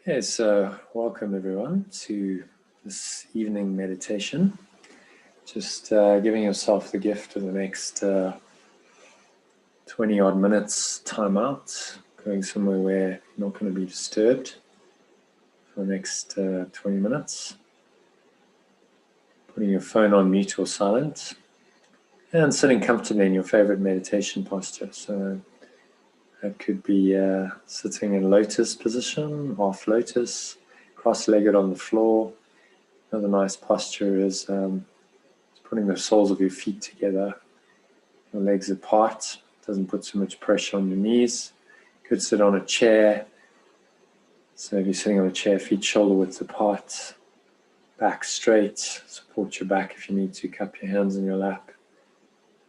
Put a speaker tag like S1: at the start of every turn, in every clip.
S1: Okay, so welcome everyone to this evening meditation. Just giving yourself the gift of the next 20 odd minutes time out, going somewhere where you're not going to be disturbed for the next 20 minutes. Putting your phone on mute or silent and sitting comfortably in your favorite meditation posture. So that could be sitting in lotus position, half lotus, cross-legged on the floor. Another nice posture is putting the soles of your feet together, your legs apart. Doesn't put so much pressure on your knees. You could sit on a chair. So if you're sitting on a chair, feet shoulder width apart, back straight. Support your back if you need to. Cup your hands in your lap.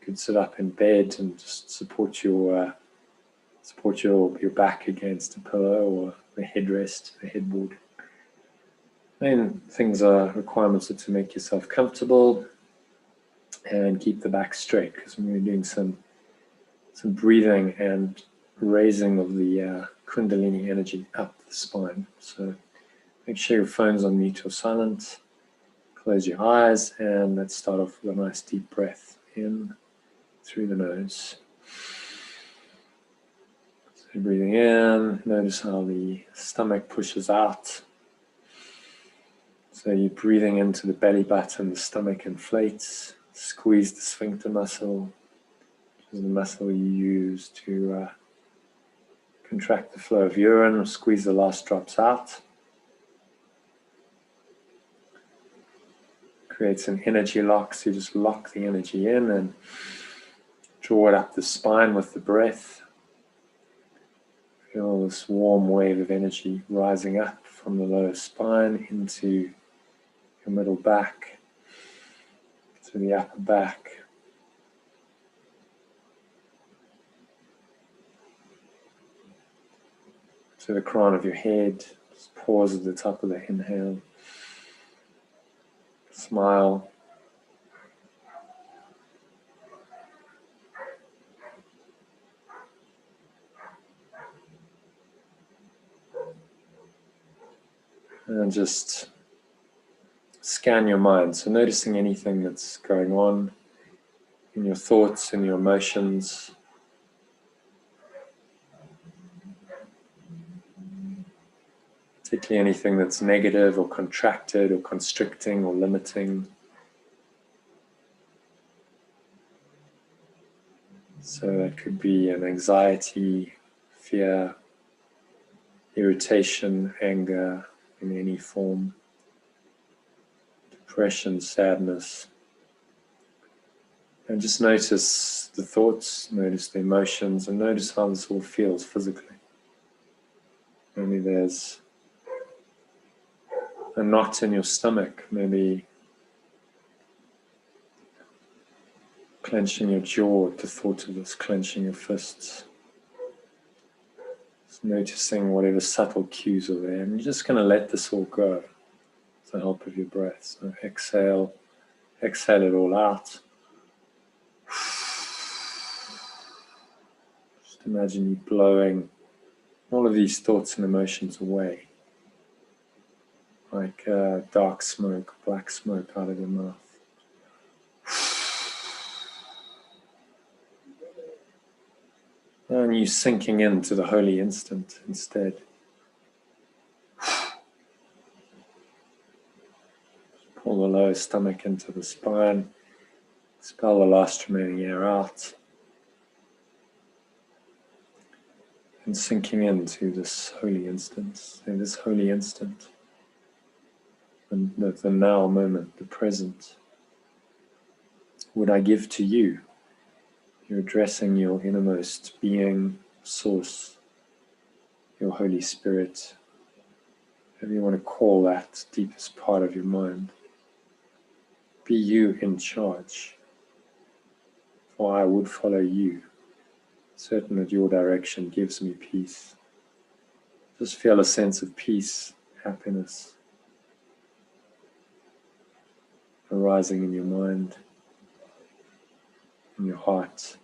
S1: You could sit up in bed and just support your back against a pillow or the headrest, the headboard. Main requirements are to make yourself comfortable and keep the back straight, because we're doing some breathing and raising of the Kundalini energy up the spine. So make sure your phone's on mute or silent. Close your eyes and let's start off with a nice deep breath in through the nose. So breathing in, notice how the stomach pushes out. So you're breathing into the belly button, the stomach inflates. Squeeze the sphincter muscle, which is the muscle you use to contract the flow of urine. Squeeze the last drops out. Creates an energy lock, so you just lock the energy in and draw it up the spine with the breath. Feel this warm wave of energy rising up from the lower spine into your middle back, to the upper back. To the crown of your head. Just pause at the top of the inhale. Smile. And just scan your mind. So noticing anything that's going on in your thoughts and your emotions. Particularly anything that's negative or contracted or constricting or limiting. So that could be an anxiety, fear, irritation, anger in any form, depression, sadness. And just notice the thoughts, notice the emotions, and notice how this all feels physically. Maybe there's a knot in your stomach, maybe clenching your jaw at the thought of this, clenching your fists. Just noticing whatever subtle cues are there, and you're just going to let this all go with the help of your breath. So exhale it all out. Just imagine you blowing all of these thoughts and emotions away, like dark smoke, black smoke out of your mouth. And you sinking into the holy instant instead. Pull the lower stomach into the spine. Expel the last remaining air out. And sinking into this holy instant. In this holy instant. And the now moment, the present. Would I give to you? You're addressing your innermost being, source, your Holy Spirit, whatever you want to call that deepest part of your mind. Be you in charge, for I would follow you, certain that your direction gives me peace. Just feel a sense of peace, happiness, arising in your mind, in your heart.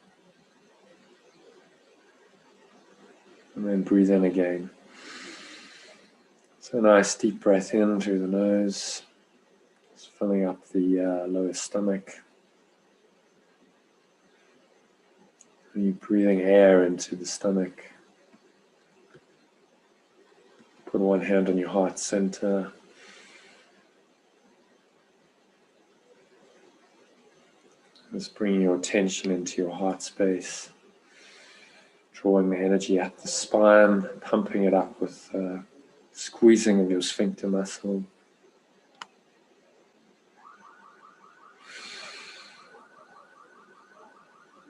S1: And then breathe in again. So a nice deep breath in through the nose, just filling up the lower stomach. And you're breathing air into the stomach. Put one hand on your heart center. Just bringing your attention into your heart space. Drawing the energy up the spine, pumping it up with squeezing of your sphincter muscle.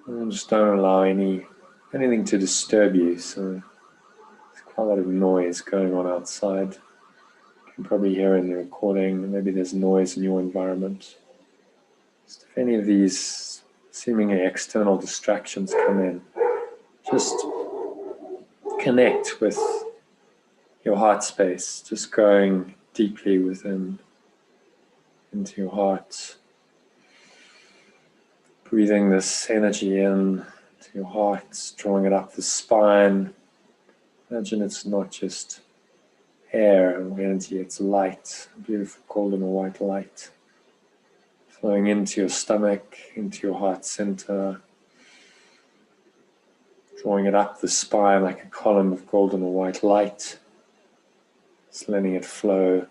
S1: And just don't allow anything to disturb you. So there's quite a lot of noise going on outside. You can probably hear in the recording. Maybe there's noise in your environment. Just if any of these seemingly external distractions come in, just connect with your heart space, just going deeply within, into your heart. Breathing this energy in to your heart, drawing it up the spine. Imagine it's not just air or energy, it's light, beautiful golden or white light. Flowing into your stomach, into your heart center. Drawing it up the spine like a column of golden or white light. Just letting it flow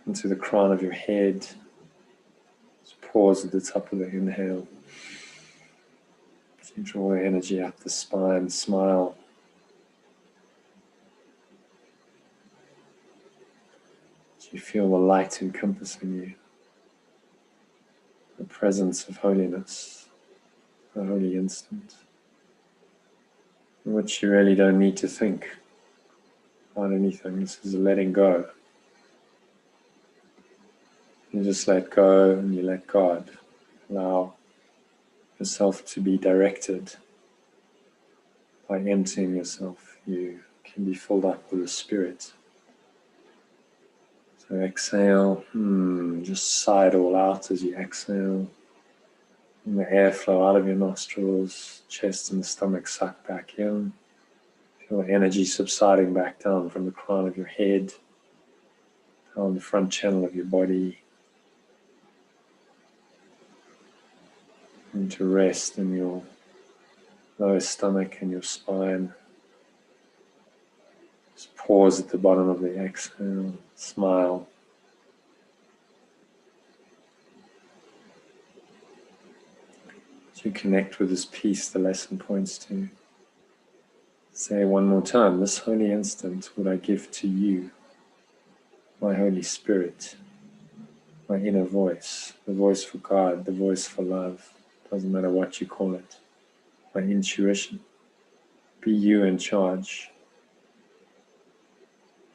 S1: into the crown of your head. Just pause at the top of the inhale. So you draw the energy up the spine, smile. So you feel the light encompassing you. The presence of holiness, a holy instant, in which you really don't need to think about anything. This is a letting go. You just let go and you let God. Allow yourself to be directed by emptying yourself. You can be filled up with the Spirit. So exhale, just sigh it all out as you exhale. And the air flow out of your nostrils, chest and stomach suck back in. Feel the energy subsiding back down from the crown of your head, down the front channel of your body, into rest in your lower stomach and your spine. Just pause at the bottom of the exhale, smile. As you connect with this peace the lesson points to, say one more time, this holy instant would I give to you, my Holy Spirit, my inner voice, the voice for God, the voice for love, doesn't matter what you call it, my intuition. Be you in charge,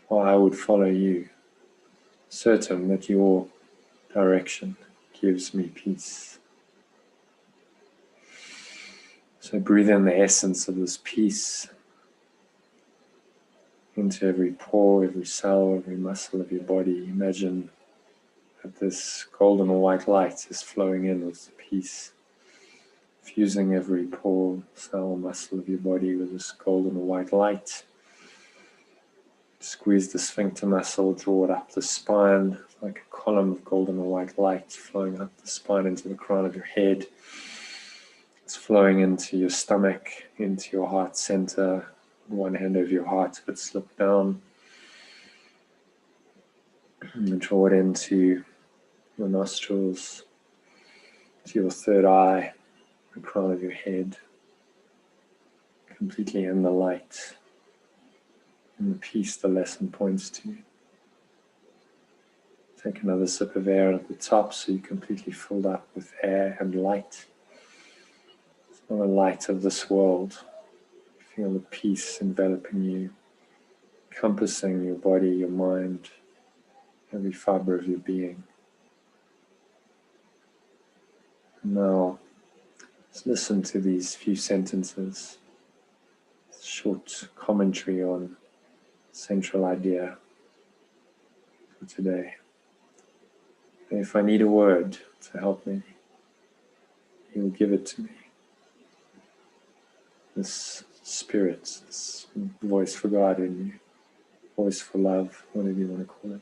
S1: or I would follow you, certain that your direction gives me peace. So breathe in the essence of this peace into every pore, every cell, every muscle of your body. Imagine that this golden or white light is flowing in with the peace, fusing every pore, cell, muscle of your body with this golden or white light. Squeeze the sphincter muscle, draw it up the spine, like a column of golden or white light flowing up the spine into the crown of your head. It's flowing into your stomach, into your heart center. One hand over your heart, but slip down. And draw it into your nostrils, to your third eye, the crown of your head, completely in the light, in the peace the lesson points to. Take another sip of air at the top so you're completely filled up with air and light. It's not the light of this world. Feel the peace enveloping you, encompassing your body, your mind, every fiber of your being. Now, just listen to these few sentences, short commentary on central idea for today. If I need a word to help me, He will give it to me. This Spirit, this voice for God in you, voice for love, whatever you want to call it,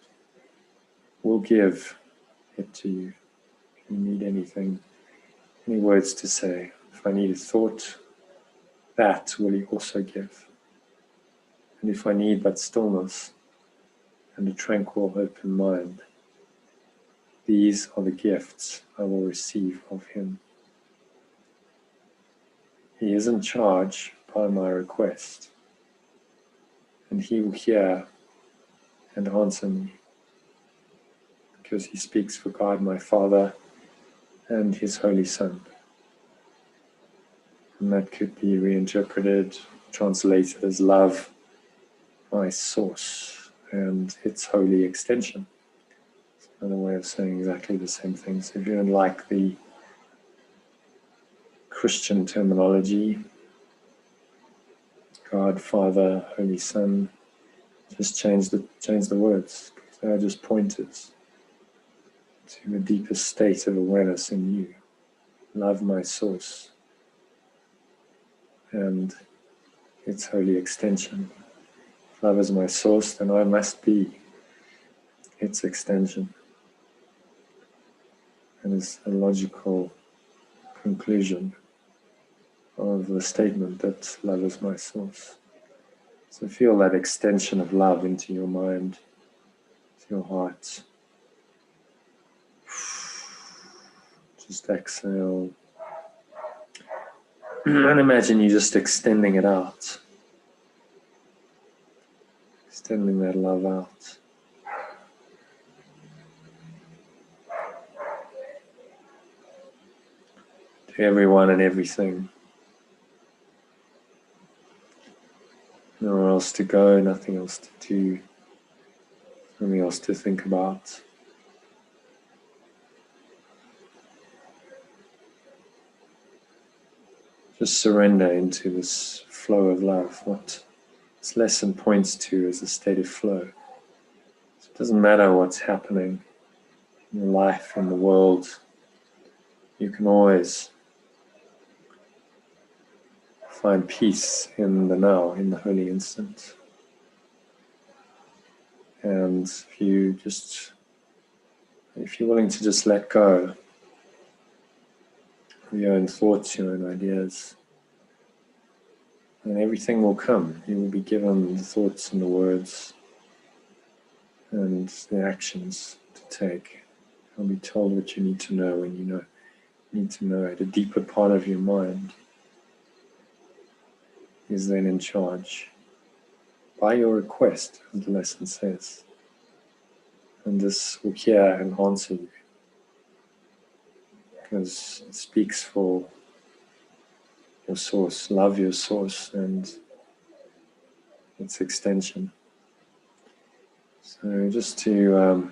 S1: will give it to you. If you need anything, any words to say, if I need a thought, that will He also give. And if I need but stillness and a tranquil, open mind, these are the gifts I will receive of Him. He is in charge by my request, and He will hear and answer me, because He speaks for God my Father and His Holy Son. And that could be reinterpreted, translated as love, my source, and its holy extension. It's another way of saying exactly the same thing. So if you don't like the Christian terminology, God, Father, Holy Son, just change the words. They are just pointers to the deepest state of awareness in you. Love, my source, and its holy extension. If love is my source, then I must be its extension. And it's a logical conclusion of the statement that love is my source. So feel that extension of love into your mind, to your heart. Just exhale. And imagine you just extending it out. Extending that love out. To everyone and everything. Nowhere else to go, nothing else to do, nothing else to think about. Just surrender into this flow of love. What this lesson points to is a state of flow. So it doesn't matter what's happening in your life, in the world, you can always find peace in the now, in the holy instant. And if you're willing to just let go of your own thoughts, your own ideas, then everything will come. You will be given the thoughts and the words and the actions to take. You'll be told what you need to know when you need to know it. A deeper part of your mind is then in charge by your request, as the lesson says. And this will hear and answer you, because it speaks for your source. Love your source and its extension. So just to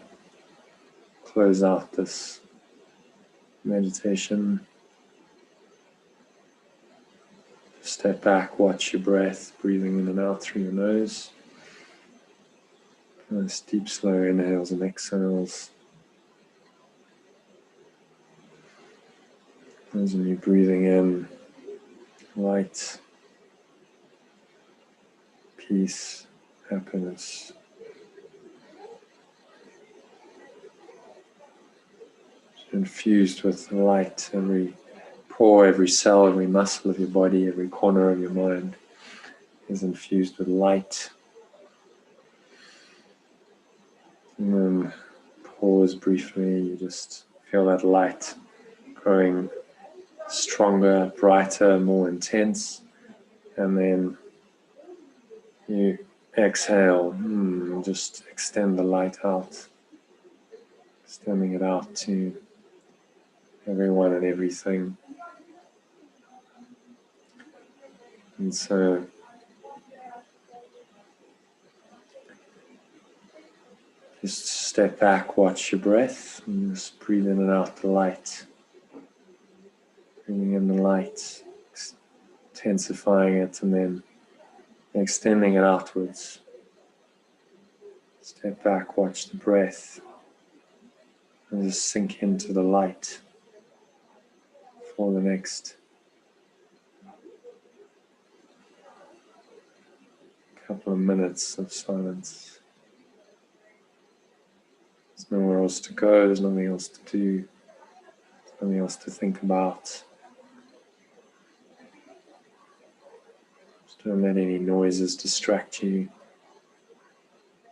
S1: close out this meditation, step back, watch your breath, breathing in and out through your nose. Nice deep, slow inhales and exhales. Imagine you breathing in light, peace, happiness. Infused with light, every pore, every cell, every muscle of your body, every corner of your mind is infused with light. And then pause briefly, you just feel that light growing stronger, brighter, more intense. And then you exhale, just extend the light out, extending it out to everyone and everything. And so just step back, watch your breath, and just breathe in and out the light. Breathing in the light, intensifying it, and then extending it outwards. Step back, watch the breath, and just sink into the light for the next couple of minutes of silence. There's nowhere else to go, there's nothing else to do, there's nothing else to think about. Just don't let any noises distract you.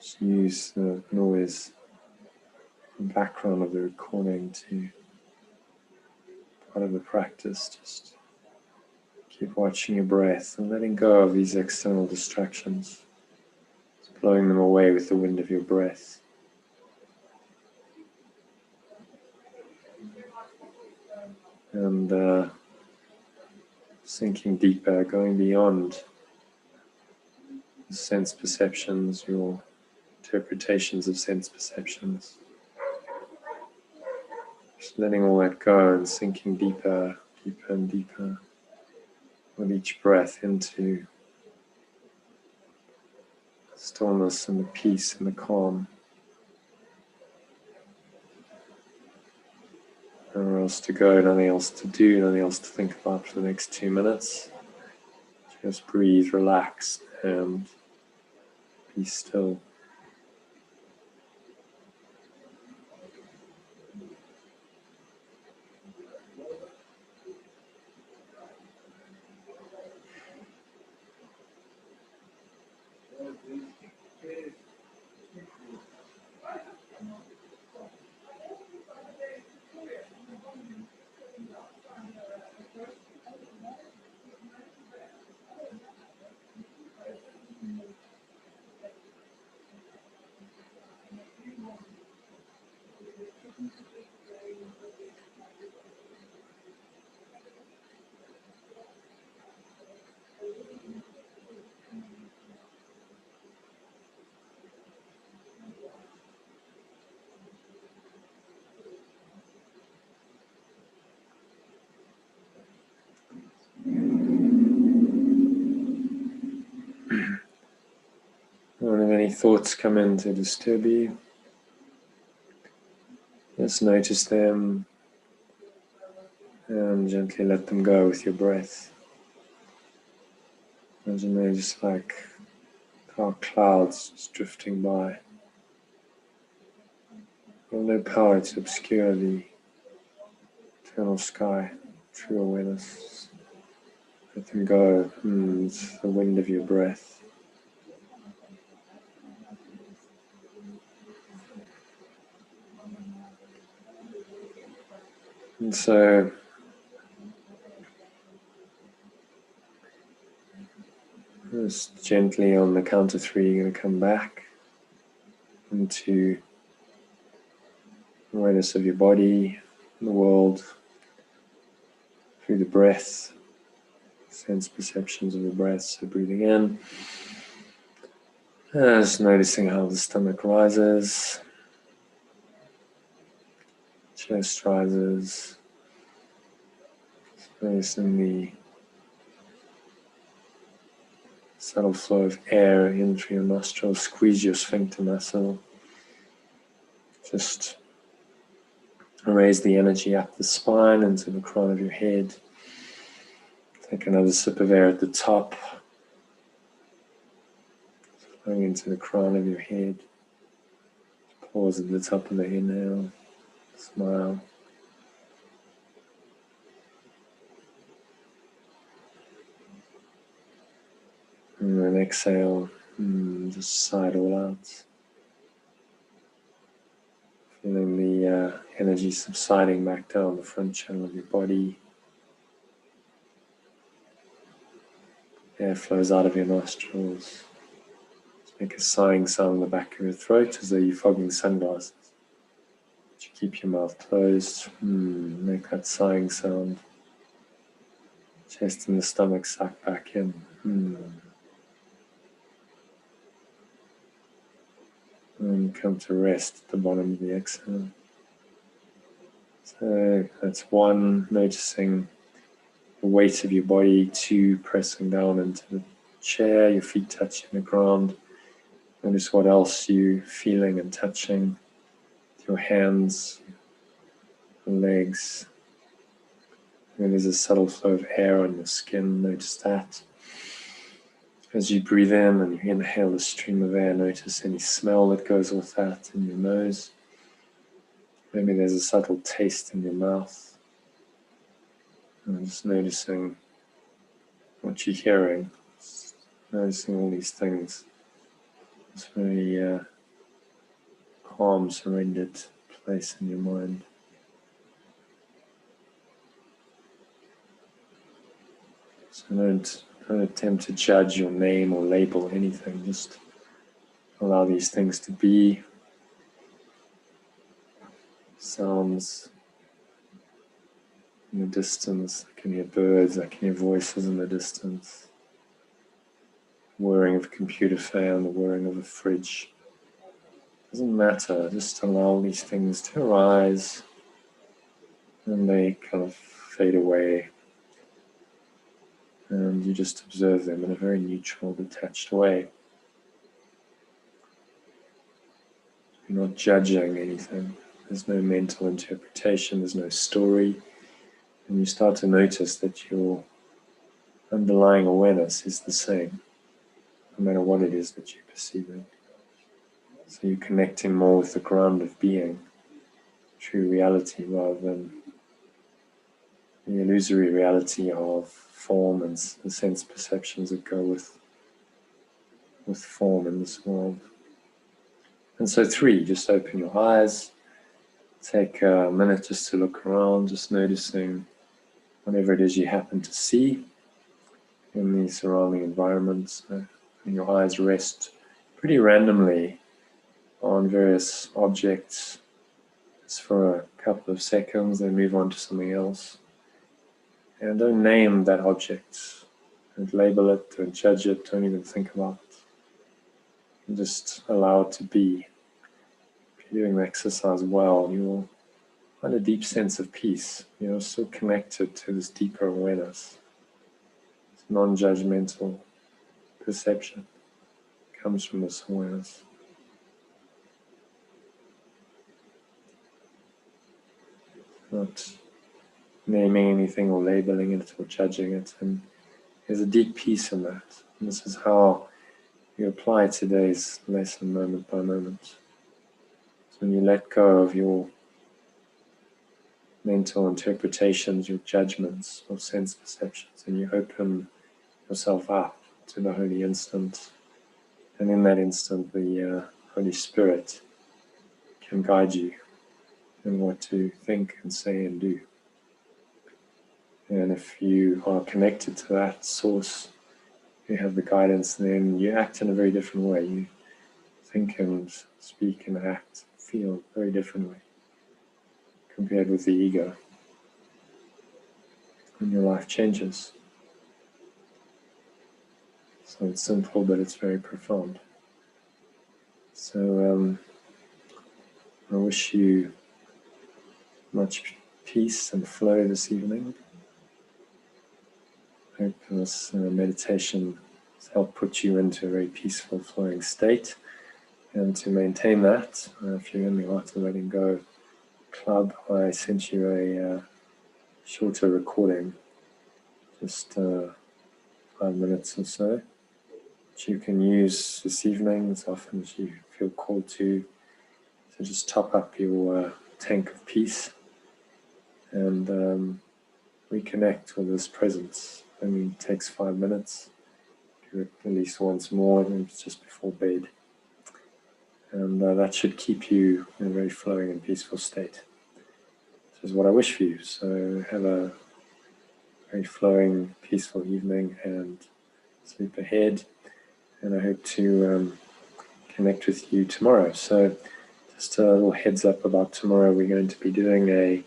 S1: Just use the noise in the background of the recording to part of the practice. Just keep watching your breath and letting go of these external distractions. Just blowing them away with the wind of your breath. And sinking deeper, going beyond the sense perceptions, your interpretations of sense perceptions. Just letting all that go and sinking deeper, deeper and deeper with each breath into the stillness and the peace and the calm. Nowhere else to go, nothing else to do, nothing else to think about for the next 2 minutes. Just breathe, relax, and be still. Don't have any thoughts come in to disturb you. Just notice them and gently let them go with your breath. Imagine they're just like dark clouds just drifting by. No power to obscure the eternal sky, true awareness. Let them go. It's the wind of your breath. And so just gently on the count of 3, you're going to come back into awareness of your body, the world, through the breath, sense perceptions of the breath. So breathing in, just noticing how the stomach rises, chest rises, noticing the subtle flow of air in through your nostrils. Squeeze your sphincter muscle. Just raise the energy up the spine into the crown of your head. Take another sip of air at the top, flowing into the crown of your head. Pause at the top of the inhale. Smile. And then exhale, just sigh it all out. Feeling the energy subsiding back down the front channel of your body. Air flows out of your nostrils. Just make a sighing sound in the back of your throat as though you're fogging sunglasses. But you keep your mouth closed. Make that sighing sound. Chest and the stomach suck back in. And come to rest at the bottom of the exhale. So that's 1, noticing the weight of your body. 2, pressing down into the chair, your feet touching the ground. Notice what else you're feeling and touching with your hands, legs. And there's a subtle flow of air on your skin. Notice that. As you breathe in and you inhale a stream of air, notice any smell that goes with that in your nose. Maybe there's a subtle taste in your mouth. And just noticing what you're hearing. Just noticing all these things. It's very calm, surrendered place in your mind. So don't attempt to judge or name or label anything. Just allow these things to be. Sounds in the distance. I can hear birds, I can hear voices in the distance. Whirring of a computer fan, the whirring of a fridge. Doesn't matter, just allow these things to arise and they kind of fade away. And you just observe them in a very neutral, detached way. You're not judging anything. There's no mental interpretation, there's no story. And you start to notice that your underlying awareness is the same, no matter what it is that you're perceiving. So you're connecting more with the ground of being, true reality, rather than the illusory reality of form and the sense perceptions that go with form in this world. And so 3, just open your eyes, take a minute just to look around, just noticing whatever it is you happen to see in the surrounding environments. And your eyes rest pretty randomly on various objects, just for a couple of seconds, then move on to something else. And don't name that object, don't label it, don't judge it, don't even think about it. And just allow it to be. If you're doing the exercise well, you'll find a deep sense of peace. You're still connected to this deeper awareness. This non-judgmental perception comes from this awareness. Not naming anything or labeling it or judging it, and there's a deep peace in that. And this is how you apply today's lesson moment by moment. So when you let go of your mental interpretations, your judgments or sense perceptions, and you open yourself up to the Holy Instant, and in that instant the Holy Spirit can guide you in what to think and say and do. And if you are connected to that source, you have the guidance, then you act in a very different way. You think and speak and act, feel very differently compared with the ego. And your life changes. So it's simple, but it's very profound. So I wish you much peace and flow this evening. I hope this meditation has helped put you into a very peaceful, flowing state. And to maintain that, if you're in the Art of Letting Go club, I sent you a shorter recording, just 5 minutes or so, which you can use this evening as often as you feel called to just top up your tank of peace and reconnect with this presence. It only takes 5 minutes. Do it at least once more, then it's just before bed. And that should keep you in a very flowing and peaceful state. This is what I wish for you. So have a very flowing, peaceful evening and sleep ahead. And I hope to connect with you tomorrow. So just a little heads up about tomorrow. We're going to be doing a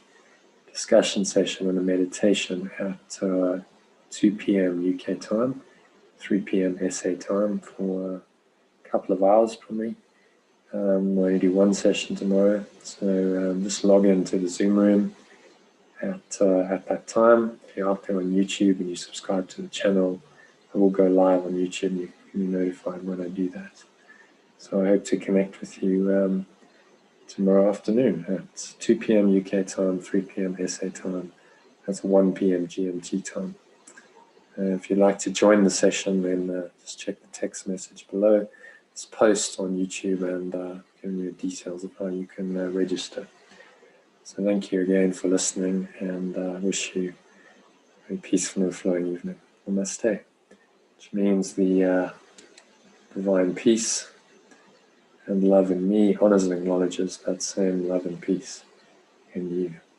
S1: discussion session and a meditation at 2 p.m. UK time, 3 p.m. SA time for a couple of hours probably. We're going to do one session tomorrow, so just log into the Zoom room at that time. If you're out there on YouTube and you subscribe to the channel, I will go live on YouTube and you can be notified when I do that. So I hope to connect with you tomorrow afternoon at 2 p.m. UK time, 3 p.m. SA time. That's 1 p.m. GMT time. If you'd like to join the session, then just check the text message below. It's post on YouTube and giving you details of how you can register. So thank you again for listening, and I wish you a very peaceful and flowing evening. Namaste, which means the divine peace and love in me honors and acknowledges that same love and peace in you.